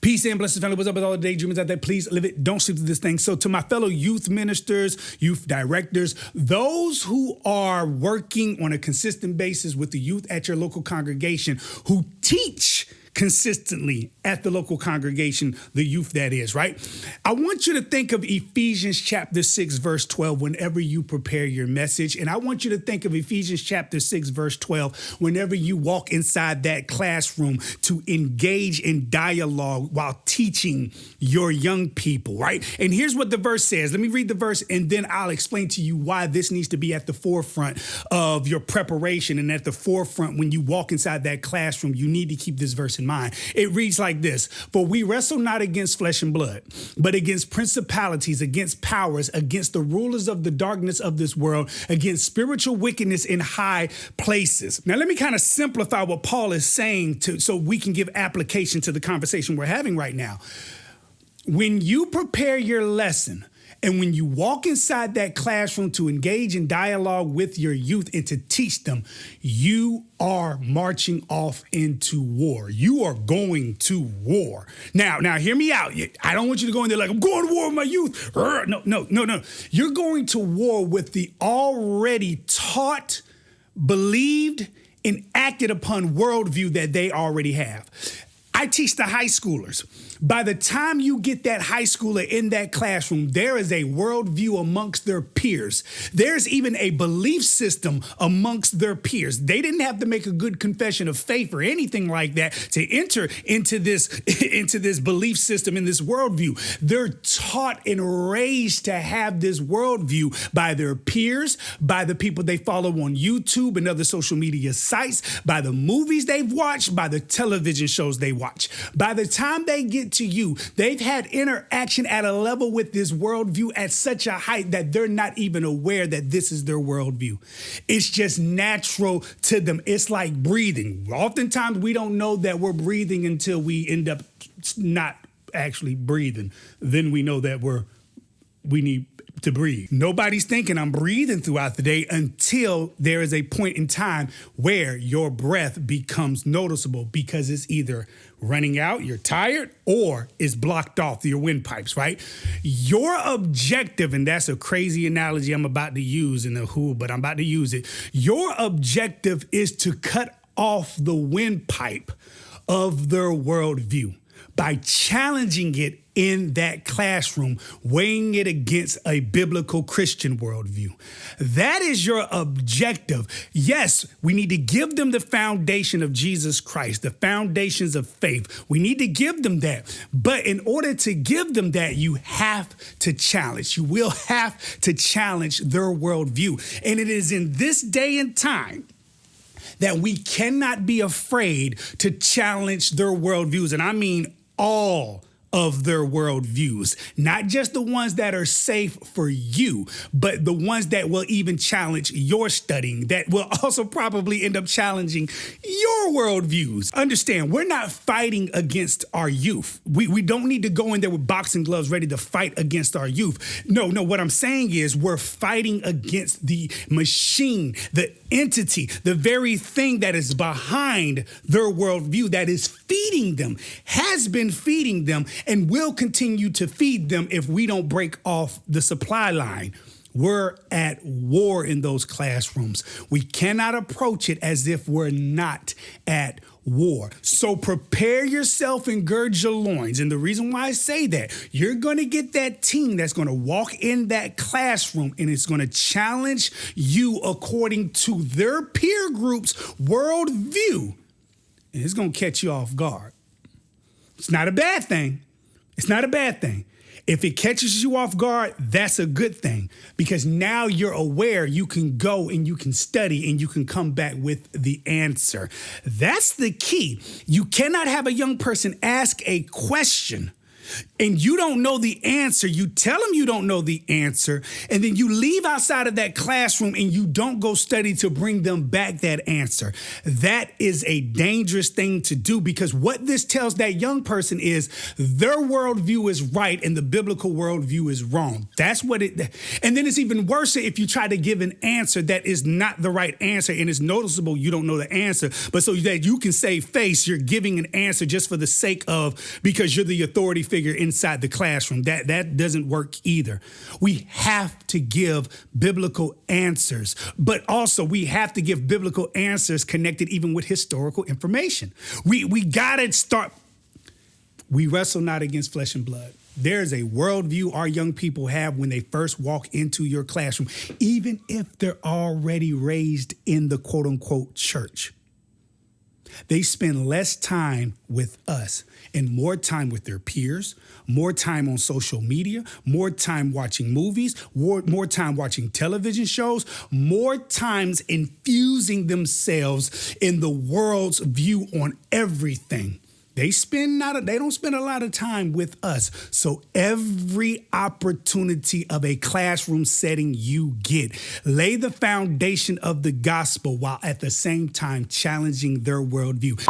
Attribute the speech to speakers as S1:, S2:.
S1: Peace and blessings, family. What's up with all the daydreamers out there? Please live it. Don't sleep through this thing. So to my fellow youth ministers, youth directors, those who are working on a consistent basis with the youth at your local congregation, who teach consistently at the local congregation, the youth that is, right? I want you to think of Ephesians chapter 6, verse 12, whenever you prepare your message. And I want you to think of Ephesians chapter 6, verse 12, whenever you walk inside that classroom to engage in dialogue while teaching your young people, right? And here's what the verse says. Let me read the verse, and then I'll explain to you why this needs to be at the forefront of your preparation and at the forefront when you walk inside that classroom. You need to keep this verse in mind. It reads like this: for we wrestle not against flesh and blood, but against principalities, against powers, against the rulers of the darkness of this world, against spiritual wickedness in high places. Now, let me kind of simplify what Paul is saying so we can give application to the conversation we're having right now. When you prepare your lesson, and when you walk inside that classroom to engage in dialogue with your youth and to teach them, you are marching off into war. You are going to war. Now, hear me out. I don't want you to go in there like, I'm going to war with my youth. No. You're going to war with the already taught, believed, and acted upon worldview that they already have. I teach the high schoolers. By the time you get that high schooler in that classroom, there is a worldview amongst their peers. There's even a belief system amongst their peers. They didn't have to make a good confession of faith or anything like that to enter into this belief system, in this worldview. They're taught and raised to have this worldview by their peers, by the people they follow on YouTube and other social media sites, by the movies they've watched, by the television shows they watch. By the time they get to you, they've had interaction at a level with this worldview at such a height that they're not even aware that this is their worldview. It's just natural to them. It's like breathing. Oftentimes we don't know that we're breathing until we end up not actually breathing. Then we know that we need to breathe. Nobody's thinking I'm breathing throughout the day until there is a point in time where your breath becomes noticeable because it's either running out, you're tired, or it's blocked off your windpipes, right? Your objective, and that's a crazy analogy I'm about to use in the who, but I'm about to use it. Your objective is to cut off the windpipe of their worldview by challenging it in that classroom, weighing it against a biblical Christian worldview. That is your objective. Yes, we need to give them the foundation of Jesus Christ, the foundations of faith. We need to give them that. But in order to give them that, you have to challenge. You will have to challenge their worldview. And it is in this day and time that we cannot be afraid to challenge their worldviews. And I mean all of their worldviews, not just the ones that are safe for you, but the ones that will even challenge your studying, that will also probably end up challenging your worldviews. Understand, we're not fighting against our youth. We don't need to go in there with boxing gloves ready to fight against our youth. No, what I'm saying is we're fighting against the machine, the entity, the very thing that is behind their worldview, that is feeding them, has been feeding them, and will continue to feed them if we don't break off the supply line. We're at war in those classrooms. We cannot approach it as if we're not at war. So prepare yourself and gird your loins. And the reason why I say that, you're going to get that team that's going to walk in that classroom and it's going to challenge you according to their peer group's worldview. And it's going to catch you off guard. It's not a bad thing. It's not a bad thing. If it catches you off guard, that's a good thing, because now you're aware. You can go and you can study and you can come back with the answer. That's the key. You cannot have a young person ask a question and you don't know the answer, you tell them you don't know the answer, and then you leave outside of that classroom and you don't go study to bring them back that answer. That is a dangerous thing to do, because what this tells that young person is their worldview is right and the biblical worldview is wrong. That's what it, and then it's even worse if you try to give an answer that is not the right answer, and it's noticeable you don't know the answer, but so that you can save face, you're giving an answer just for the sake of, because you're the authority figure inside the classroom. That doesn't work either. We have to give biblical answers, but also we have to give biblical answers connected even with historical information. We gotta start. We wrestle not against flesh and blood. There's a worldview our young people have when they first walk into your classroom, even if they're already raised in the quote unquote church. They spend less time with us and more time with their peers, more time on social media, more time watching movies, more time watching television shows, more times infusing themselves in the world's view on everything. They don't spend a lot of time with us. So every opportunity of a classroom setting you get, lay the foundation of the gospel while at the same time challenging their worldview.